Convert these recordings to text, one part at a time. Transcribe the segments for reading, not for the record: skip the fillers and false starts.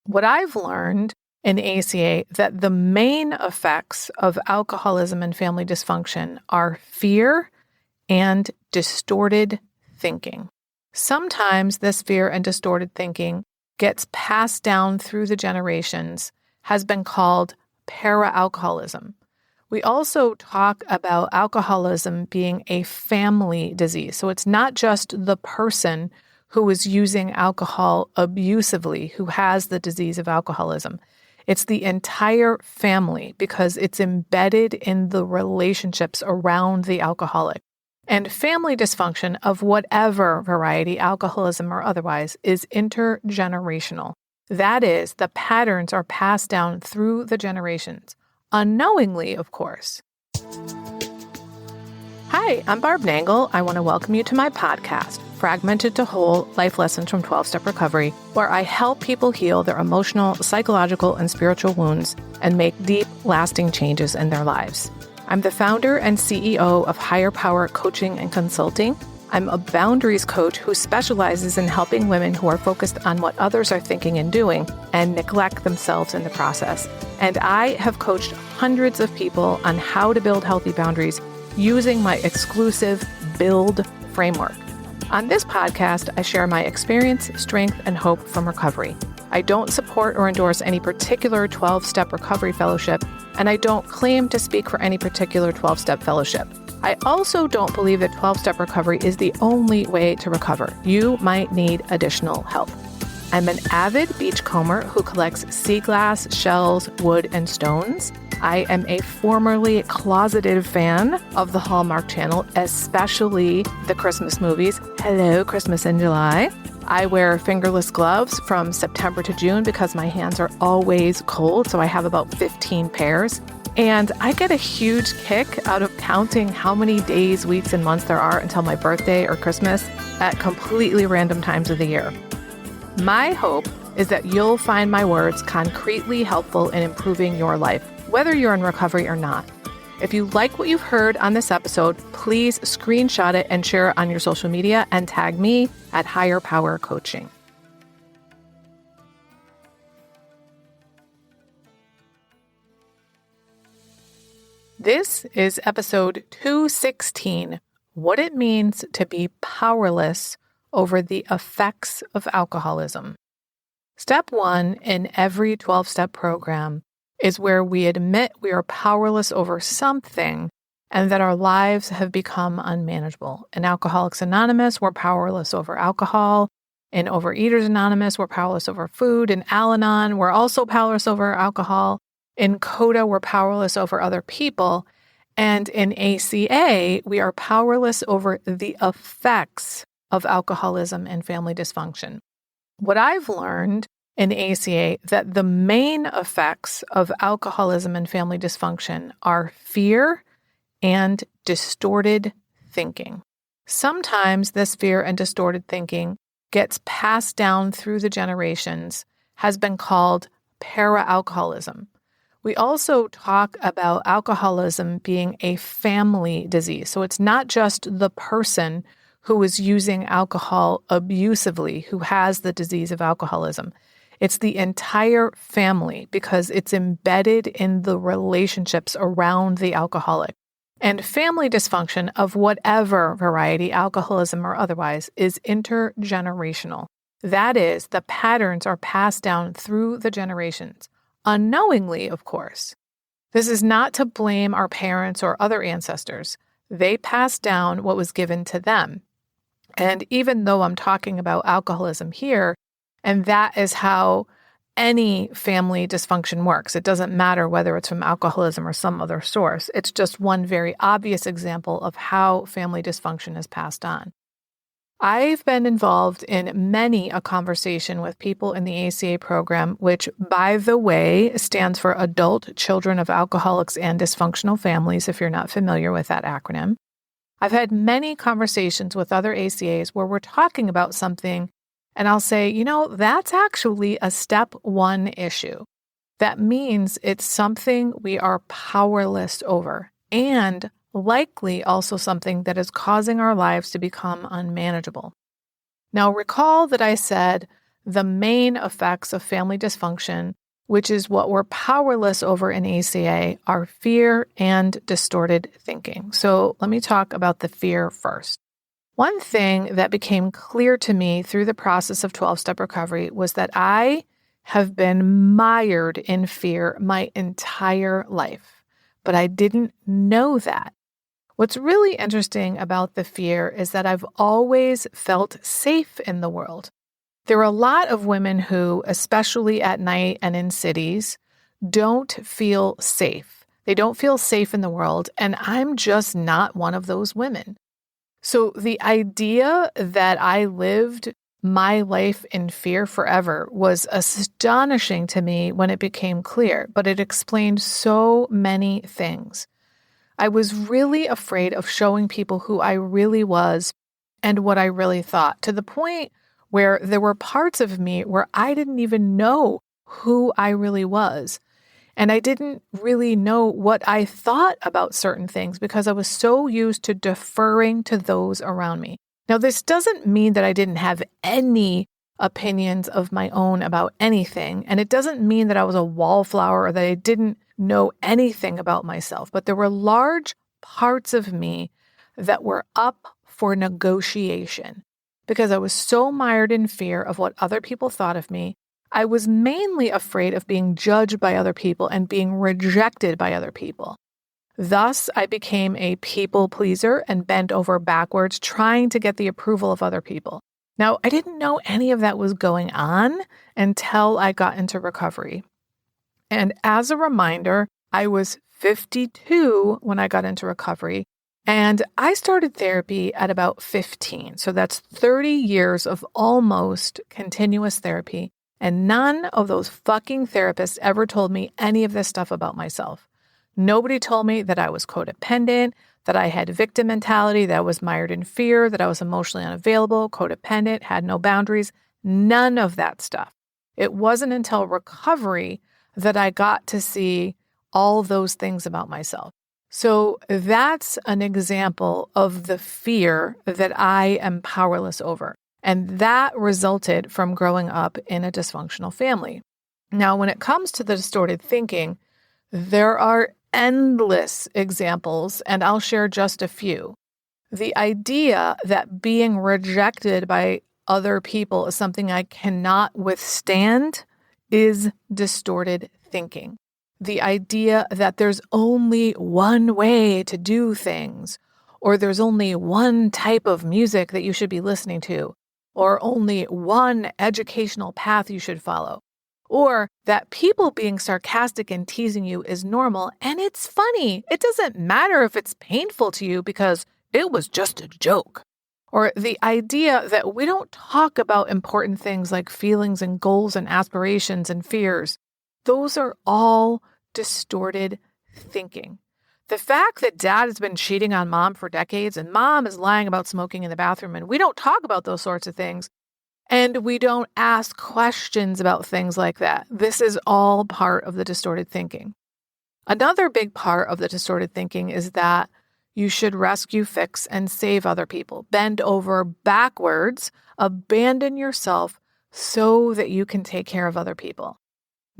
What I've learned in ACA that the main effects of alcoholism and family dysfunction are fear and distorted thinking. Sometimes this fear and distorted thinking gets passed down through the generations, has been called para-alcoholism. We also talk about alcoholism being a family disease. So it's not just the person who is using alcohol abusively who has the disease of alcoholism. It's the entire family because it's embedded in the relationships around the alcoholic. And family dysfunction of whatever variety, alcoholism or otherwise, is intergenerational. That is, the patterns are passed down through the generations, unknowingly, of course. Hi, I'm Barb Nangle. I want to welcome you to my podcast, Fragmented to Whole, Life Lessons from 12-Step Recovery, where I help people heal their emotional, psychological, and spiritual wounds and make deep, lasting changes in their lives. I'm the founder and CEO of Higher Power Coaching and Consulting. I'm a boundaries coach who specializes in helping women who are focused on what others are thinking and doing and neglect themselves in the process. And I have coached hundreds of people on how to build healthy boundaries using my exclusive Build framework. On this podcast, I share my experience, strength, and hope from recovery. I don't support or endorse any particular 12-step recovery fellowship, and I don't claim to speak for any particular 12-step fellowship. I also don't believe that 12-step recovery is the only way to recover. You might need additional help. I'm an avid beachcomber who collects sea glass, shells, wood, and stones. I am a formerly closeted fan of the Hallmark Channel, especially the Christmas movies. Hello, Christmas in July. I wear fingerless gloves from September to June because my hands are always cold, so I have about 15 pairs. And I get a huge kick out of counting how many days, weeks, and months there are until my birthday or Christmas at completely random times of the year. My hope is that you'll find my words concretely helpful in improving your life, whether you're in recovery or not. If you like what you've heard on this episode, please screenshot it and share it on your social media and tag me at Higher Power Coaching. This is episode 216, What It Means to Be Powerless Over the Effects of Alcoholism. Step 1 in every 12-step program is where we admit we are powerless over something and that our lives have become unmanageable. In Alcoholics Anonymous, we're powerless over alcohol. In Overeaters Anonymous, we're powerless over food. In Al-Anon, we're also powerless over alcohol. In CODA, we're powerless over other people. And in ACA, we are powerless over the effects of alcoholism and family dysfunction. What I've learned in ACA that the main effects of alcoholism and family dysfunction are fear and distorted thinking. Sometimes this fear and distorted thinking gets passed down through the generations, has been called para-alcoholism. We also talk about alcoholism being a family disease. So it's not just the person who is using alcohol abusively who has the disease of alcoholism. It's the entire family because it's embedded in the relationships around the alcoholic. And family dysfunction of whatever variety, alcoholism or otherwise, is intergenerational. That is, the patterns are passed down through the generations, unknowingly, of course. This is not to blame our parents or other ancestors. They passed down what was given to them. And even though I'm talking about alcoholism here, and that is how any family dysfunction works. It doesn't matter whether it's from alcoholism or some other source. It's just one very obvious example of how family dysfunction is passed on. I've been involved in many a conversation with people in the ACA program, which, by the way, stands for Adult Children of Alcoholics and Dysfunctional Families, if you're not familiar with that acronym. I've had many conversations with other ACAs where we're talking about something and I'll say, that's actually a step 1 issue. That means it's something we are powerless over and likely also something that is causing our lives to become unmanageable. Now, recall that I said the main effects of family dysfunction, which is what we're powerless over in ACA, are fear and distorted thinking. So let me talk about the fear first. One thing that became clear to me through the process of 12-step recovery was that I have been mired in fear my entire life, but I didn't know that. What's really interesting about the fear is that I've always felt safe in the world. There are a lot of women who, especially at night and in cities, don't feel safe. They don't feel safe in the world, and I'm just not one of those women. So the idea that I lived my life in fear forever was astonishing to me when it became clear, but it explained so many things. I was really afraid of showing people who I really was and what I really thought, to the point where there were parts of me where I didn't even know who I really was. And I didn't really know what I thought about certain things because I was so used to deferring to those around me. Now, this doesn't mean that I didn't have any opinions of my own about anything. And it doesn't mean that I was a wallflower or that I didn't know anything about myself. But there were large parts of me that were up for negotiation because I was so mired in fear of what other people thought of me. I was mainly afraid of being judged by other people and being rejected by other people. Thus, I became a people pleaser and bent over backwards trying to get the approval of other people. Now, I didn't know any of that was going on until I got into recovery. And as a reminder, I was 52 when I got into recovery, and I started therapy at about 15. So that's 30 years of almost continuous therapy. And none of those fucking therapists ever told me any of this stuff about myself. Nobody told me that I was codependent, that I had victim mentality, that I was mired in fear, that I was emotionally unavailable, codependent, had no boundaries. None of that stuff. It wasn't until recovery that I got to see all those things about myself. So that's an example of the fear that I am powerless over. And that resulted from growing up in a dysfunctional family. Now, when it comes to the distorted thinking, there are endless examples, and I'll share just a few. The idea that being rejected by other people is something I cannot withstand is distorted thinking. The idea that there's only one way to do things, or there's only one type of music that you should be listening to, or only one educational path you should follow, or that people being sarcastic and teasing you is normal and it's funny. It doesn't matter if it's painful to you because it was just a joke. Or the idea that we don't talk about important things like feelings and goals and aspirations and fears. Those are all distorted thinking. The fact that dad has been cheating on mom for decades and mom is lying about smoking in the bathroom and we don't talk about those sorts of things and we don't ask questions about things like that. This is all part of the distorted thinking. Another big part of the distorted thinking is that you should rescue, fix, and save other people. Bend over backwards, abandon yourself so that you can take care of other people.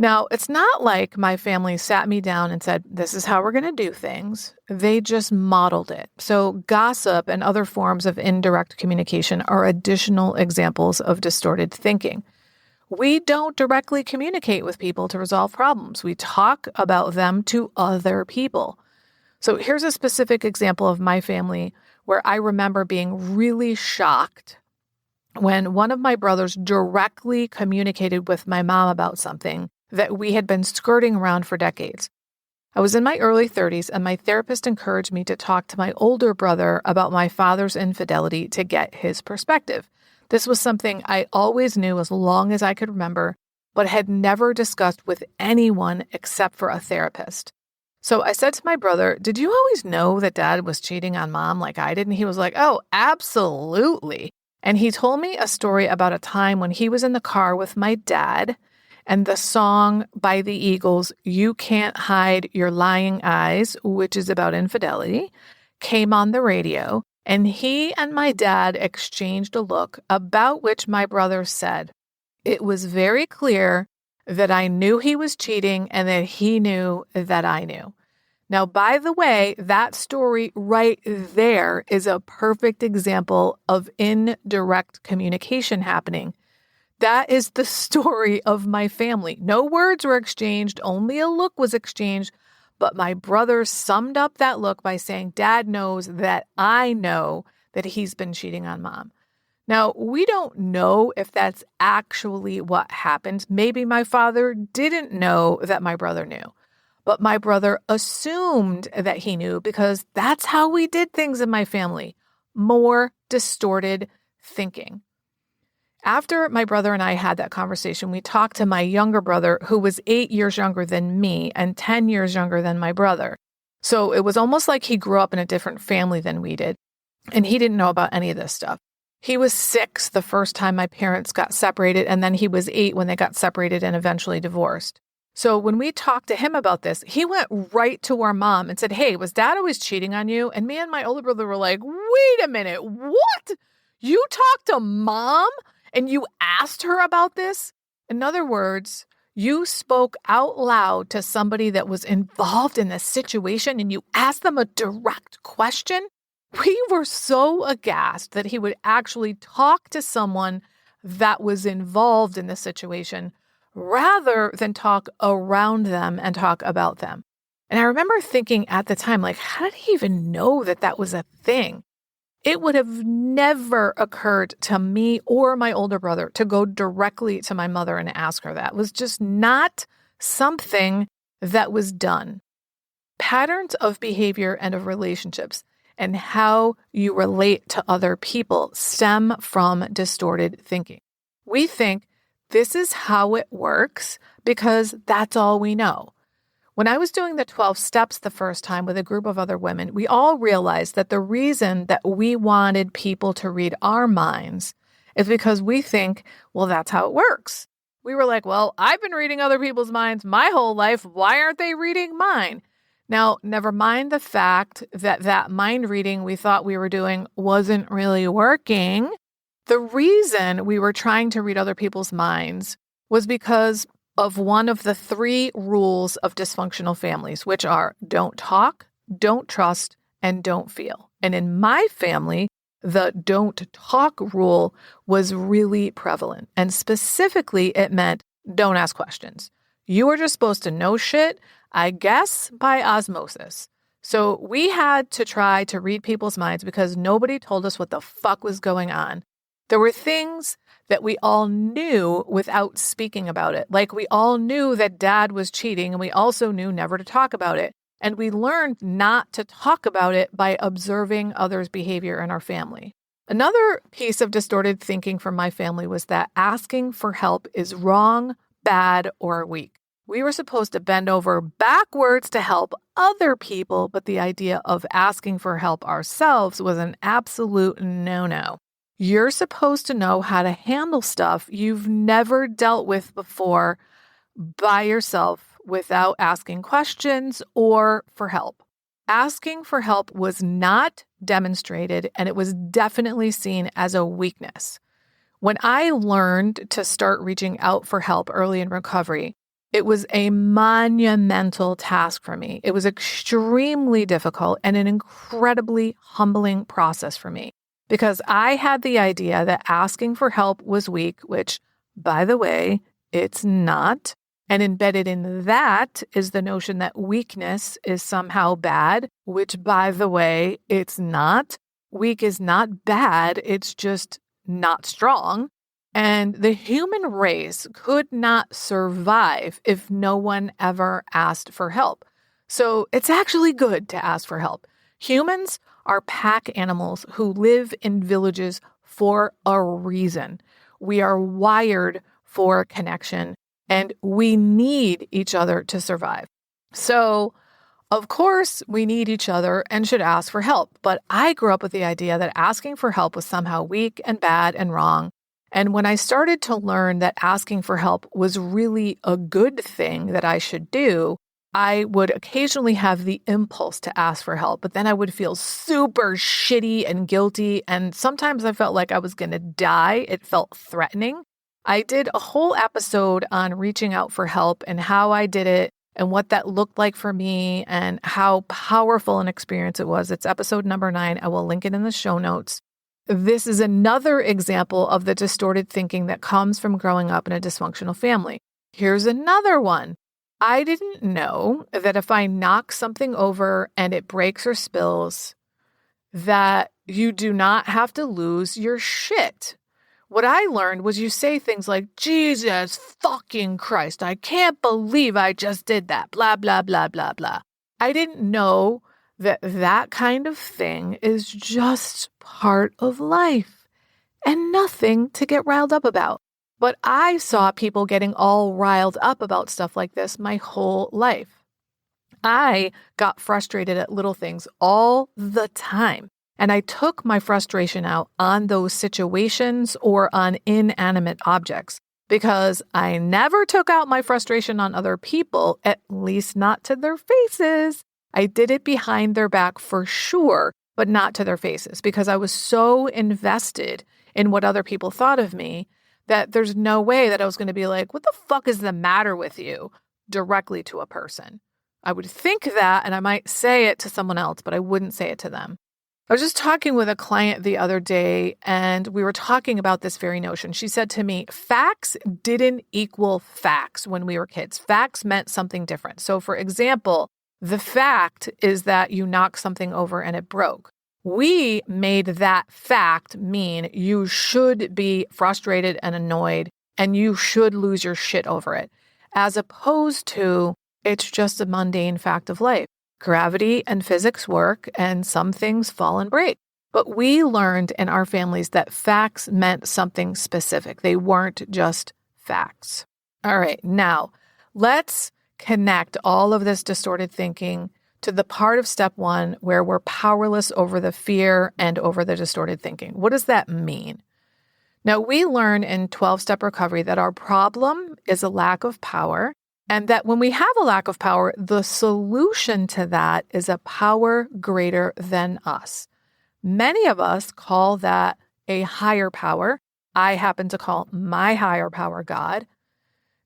Now, it's not like my family sat me down and said, this is how we're going to do things. They just modeled it. So gossip and other forms of indirect communication are additional examples of distorted thinking. We don't directly communicate with people to resolve problems. We talk about them to other people. So here's a specific example of my family where I remember being really shocked when one of my brothers directly communicated with my mom about something that we had been skirting around for decades. I was in my early 30s, and my therapist encouraged me to talk to my older brother about my father's infidelity to get his perspective. This was something I always knew as long as I could remember, but had never discussed with anyone except for a therapist. So I said to my brother, did you always know that dad was cheating on mom like I did? And he was like, oh, absolutely. And he told me a story about a time when he was in the car with my dad, and the song by the Eagles, You Can't Hide Your Lying Eyes, which is about infidelity, came on the radio, and he and my dad exchanged a look about which my brother said, it was very clear that I knew he was cheating and that he knew that I knew. Now, by the way, that story right there is a perfect example of indirect communication happening. That is the story of my family. No words were exchanged, only a look was exchanged, but my brother summed up that look by saying, Dad knows that I know that he's been cheating on Mom. Now, we don't know if that's actually what happened. Maybe my father didn't know that my brother knew, but my brother assumed that he knew because that's how we did things in my family. More distorted thinking. After my brother and I had that conversation, we talked to my younger brother, who was 8 years younger than me and 10 years younger than my brother. So it was almost like he grew up in a different family than we did, and he didn't know about any of this stuff. He was 6 the first time my parents got separated, and then he was 8 when they got separated and eventually divorced. So when we talked to him about this, he went right to our mom and said, hey, was Dad always cheating on you? And me and my older brother were like, wait a minute, what? You talked to Mom and you asked her about this? In other words, you spoke out loud to somebody that was involved in this situation and you asked them a direct question? We were so aghast that he would actually talk to someone that was involved in the situation rather than talk around them and talk about them. And I remember thinking at the time, like, how did he even know that that was a thing? It would have never occurred to me or my older brother to go directly to my mother and ask her that. It was just not something that was done. Patterns of behavior and of relationships and how you relate to other people stem from distorted thinking. We think this is how it works because that's all we know. When I was doing the 12 steps the first time with a group of other women, we all realized that the reason that we wanted people to read our minds is because we think, well, that's how it works. We were like, well, I've been reading other people's minds my whole life. Why aren't they reading mine? Now, never mind the fact that that mind reading we thought we were doing wasn't really working. The reason we were trying to read other people's minds was because of one of the 3 rules of dysfunctional families, which are don't talk, don't trust, and don't feel. And in my family, the don't talk rule was really prevalent. And specifically, it meant don't ask questions. You were just supposed to know shit, I guess, by osmosis. So we had to try to read people's minds because nobody told us what the fuck was going on. There were things that we all knew without speaking about it. Like we all knew that Dad was cheating, and we also knew never to talk about it. And we learned not to talk about it by observing others' behavior in our family. Another piece of distorted thinking from my family was that asking for help is wrong, bad, or weak. We were supposed to bend over backwards to help other people, but the idea of asking for help ourselves was an absolute no-no. You're supposed to know how to handle stuff you've never dealt with before by yourself without asking questions or for help. Asking for help was not demonstrated, and it was definitely seen as a weakness. When I learned to start reaching out for help early in recovery, it was a monumental task for me. It was extremely difficult and an incredibly humbling process for me because I had the idea that asking for help was weak, which, by the way, it's not. And embedded in that is the notion that weakness is somehow bad, which, by the way, it's not. Weak is not bad. It's just not strong. And the human race could not survive if no one ever asked for help. So it's actually good to ask for help. Humans are pack animals who live in villages for a reason. We are wired for connection, and we need each other to survive. So, of course, we need each other and should ask for help. But I grew up with the idea that asking for help was somehow weak and bad and wrong. And when I started to learn that asking for help was really a good thing that I should do, I would occasionally have the impulse to ask for help, but then I would feel super shitty and guilty. And sometimes I felt like I was going to die. It felt threatening. I did a whole episode on reaching out for help and how I did it and what that looked like for me and how powerful an experience it was. It's episode number 9. I will link it in the show notes. This is another example of the distorted thinking that comes from growing up in a dysfunctional family. Here's another one. I didn't know that if I knock something over and it breaks or spills, that you do not have to lose your shit. What I learned was you say things like, Jesus fucking Christ, I can't believe I just did that, blah, blah, blah, blah, blah. I didn't know that that kind of thing is just part of life and nothing to get riled up about. But I saw people getting all riled up about stuff like this my whole life. I got frustrated at little things all the time. And I took my frustration out on those situations or on inanimate objects because I never took out my frustration on other people, at least not to their faces. I did it behind their back for sure, but not to their faces because I was so invested in what other people thought of me that there's no way that I was going to be like, what the fuck is the matter with you? Directly to a person. I would think that, and I might say it to someone else, but I wouldn't say it to them. I was just talking with a client the other day, and we were talking about this very notion. She said to me, facts didn't equal facts when we were kids. Facts meant something different. So, for example, the fact is that you knocked something over and it broke. We made that fact mean you should be frustrated and annoyed, and you should lose your shit over it, as opposed to it's just a mundane fact of life. Gravity and physics work, and some things fall and break. But we learned in our families that facts meant something specific. They weren't just facts. All right, now let's connect all of this distorted thinking to the part of step 1 where we're powerless over the fear and over the distorted thinking. What does that mean? Now, we learn in 12-step recovery that our problem is a lack of power. And that when we have a lack of power, the solution to that is a power greater than us. Many of us call that a higher power. I happen to call my higher power God.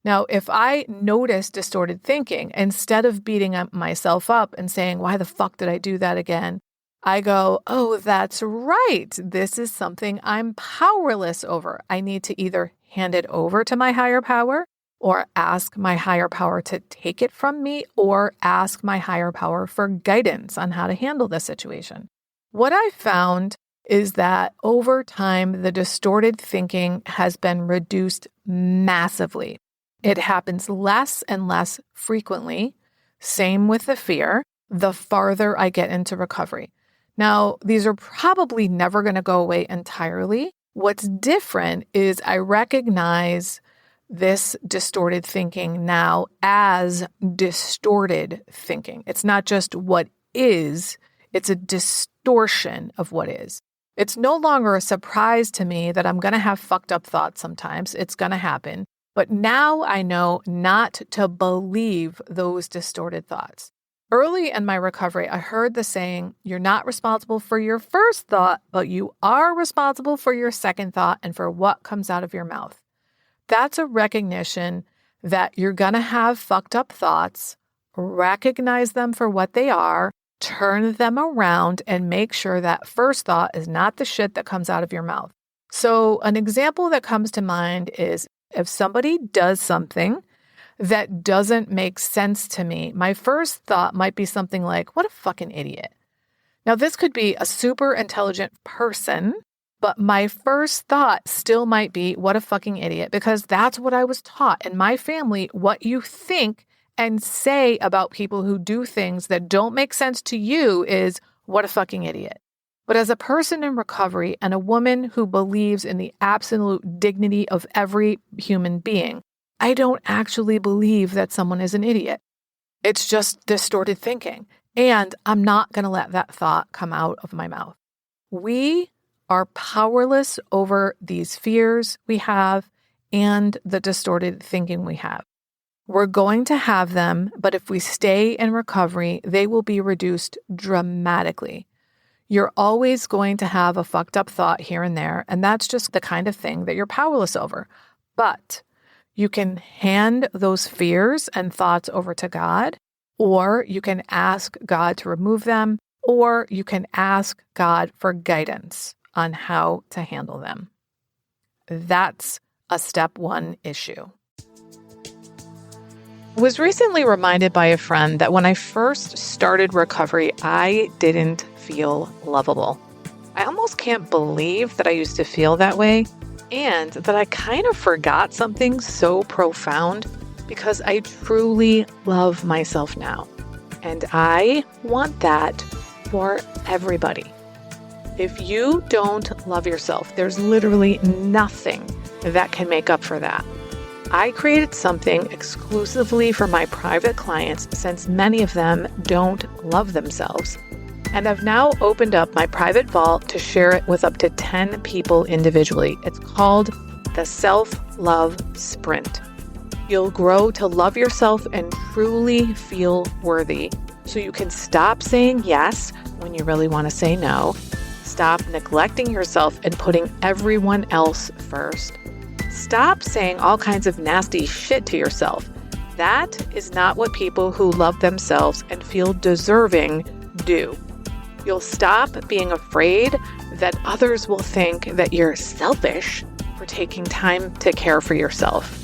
Now, if I notice distorted thinking, instead of beating myself up and saying, why the fuck did I do that again? I go, oh, that's right. This is something I'm powerless over. I need to either hand it over to my higher power, or ask my higher power to take it from me, or ask my higher power for guidance on how to handle this situation. What I found is that over time, the distorted thinking has been reduced massively. It happens less and less frequently. Same with the fear, the farther I get into recovery. Now, these are probably never going to go away entirely. What's different is I recognize this distorted thinking now as distorted thinking. It's not just what is, it's a distortion of what is. It's no longer a surprise to me that I'm going to have fucked up thoughts sometimes. It's going to happen. But now I know not to believe those distorted thoughts. Early in my recovery, I heard the saying, you're not responsible for your first thought, but you are responsible for your second thought and for what comes out of your mouth. That's a recognition that you're going to have fucked up thoughts, recognize them for what they are, turn them around, and make sure that first thought is not the shit that comes out of your mouth. So an example that comes to mind is if somebody does something that doesn't make sense to me, my first thought might be something like, what a fucking idiot. Now, this could be a super intelligent person, but my first thought still might be, what a fucking idiot, because that's what I was taught in my family. What you think and say about people who do things that don't make sense to you is, what a fucking idiot. But as a person in recovery and a woman who believes in the absolute dignity of every human being, I don't actually believe that someone is an idiot. It's just distorted thinking. And I'm not going to let that thought come out of my mouth. We are powerless over these fears we have and the distorted thinking we have. We're going to have them, but if we stay in recovery, they will be reduced dramatically. You're always going to have a fucked up thought here and there, and that's just the kind of thing that you're powerless over. But you can hand those fears and thoughts over to God, or you can ask God to remove them, or you can ask God for guidance on how to handle them. That's a step one issue. I was recently reminded by a friend that when I first started recovery, I didn't feel lovable. I almost can't believe that I used to feel that way, and that I kind of forgot something so profound because I truly love myself now. And I want that for everybody. If you don't love yourself, there's literally nothing that can make up for that. I created something exclusively for my private clients since many of them don't love themselves. And I've now opened up my private vault to share it with up to 10 people individually. It's called the Self-Love Sprint. You'll grow to love yourself and truly feel worthy, so you can stop saying yes when you really want to say no, stop neglecting yourself and putting everyone else first. Stop saying all kinds of nasty shit to yourself. That is not what people who love themselves and feel deserving do. You'll stop being afraid that others will think that you're selfish for taking time to care for yourself.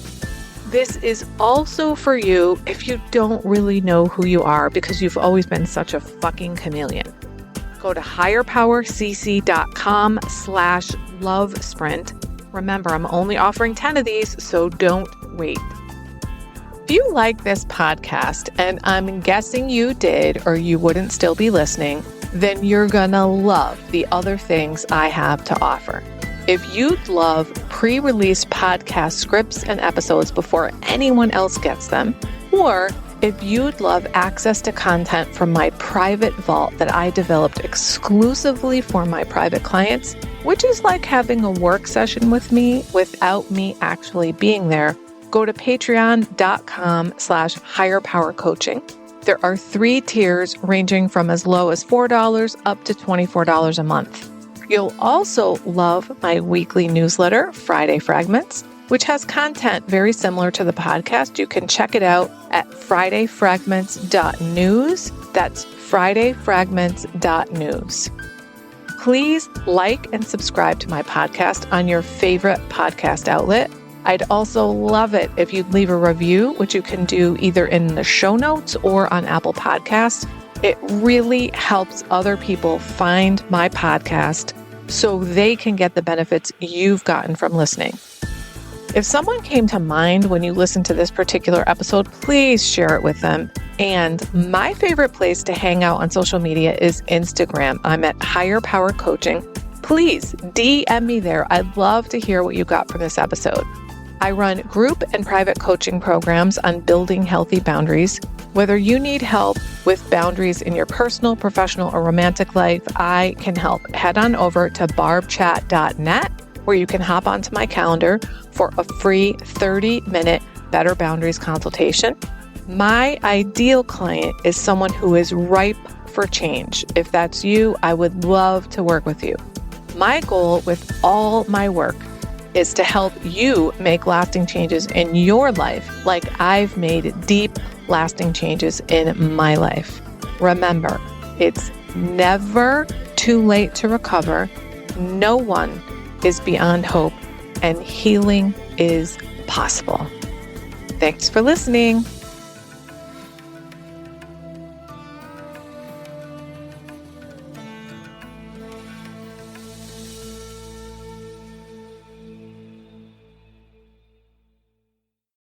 This is also for you if you don't really know who you are because you've always been such a fucking chameleon. Go to higherpowercc.com/love sprint. Remember, I'm only offering 10 of these, so don't wait. If you like this podcast, and I'm guessing you did or you wouldn't still be listening, then you're gonna love the other things I have to offer. If you'd love pre-release podcast scripts and episodes before anyone else gets them, or if you'd love access to content from my private vault that I developed exclusively for my private clients, which is like having a work session with me without me actually being there, go to patreon.com/higherpowercoaching. There are 3 tiers ranging from as low as $4 up to $24 a month. You'll also love my weekly newsletter, Friday Fragments, which has content very similar to the podcast. You can check it out at fridayfragments.news. That's fridayfragments.news. Please like and subscribe to my podcast on your favorite podcast outlet. I'd also love it if you'd leave a review, which you can do either in the show notes or on Apple Podcasts. It really helps other people find my podcast so they can get the benefits you've gotten from listening. If someone came to mind when you listen to this particular episode, please share it with them. And my favorite place to hang out on social media is Instagram. I'm at Higher Power Coaching. Please DM me there. I'd love to hear what you got from this episode. I run group and private coaching programs on building healthy boundaries. Whether you need help with boundaries in your personal, professional, or romantic life, I can help. Head on over to barbchat.net, where you can hop onto my calendar for a free 30-minute Better Boundaries consultation. My ideal client is someone who is ripe for change. If that's you, I would love to work with you. My goal with all my work is to help you make lasting changes in your life like I've made deep, lasting changes in my life. Remember, it's never too late to recover. No one is beyond hope, and healing is possible. Thanks for listening.